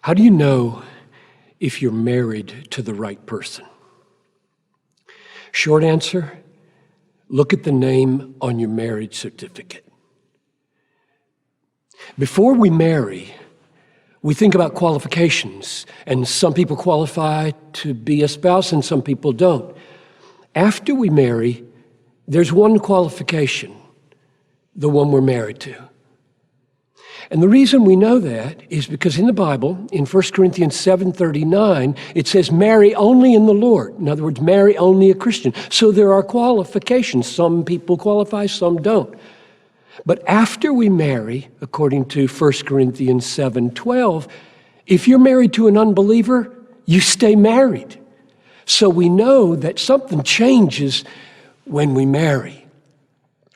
How do you know if you're married to the right person? Short answer, look at the name on your marriage certificate. Before we marry, we think about qualifications, and some people qualify to be a spouse and some people don't. After we marry, there's one qualification, the one we're married to. And the reason we know that is because in the Bible, in 1 Corinthians 7:39, it says, marry only in the Lord. In other words, marry only a Christian. So there are qualifications. Some people qualify, some don't. But after we marry, according to 1 Corinthians 7:12, if you're married to an unbeliever, you stay married. So we know that something changes when we marry.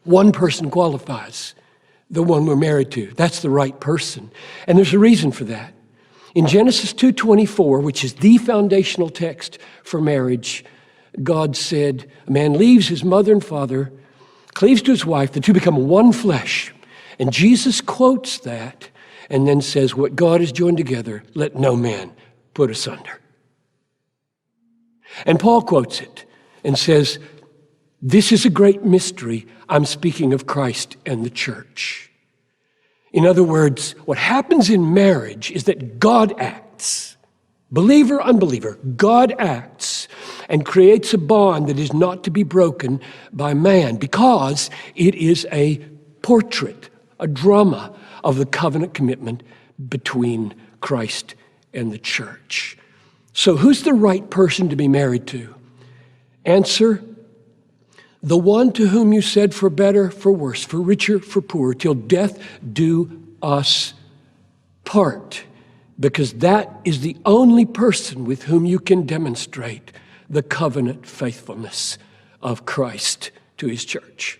One person qualifies, the one we're married to. That's the right person. And there's a reason for that. In Genesis 2:24, which is the foundational text for marriage, God said, a man leaves his mother and father, cleaves to his wife, the two become one flesh. And Jesus quotes that and then says, what God has joined together, let no man put asunder. And Paul quotes it and says, this is a great mystery. I'm speaking of Christ and the church. In other words, what happens in marriage is that God acts. Believer, unbeliever, God acts and creates a bond that is not to be broken by man because it is a portrait, a drama of the covenant commitment between Christ and the church. So who's the right person to be married to? Answer, the one to whom you said for better, for worse, for richer, for poorer, till death do us part. Because that is the only person with whom you can demonstrate the covenant faithfulness of Christ to his church.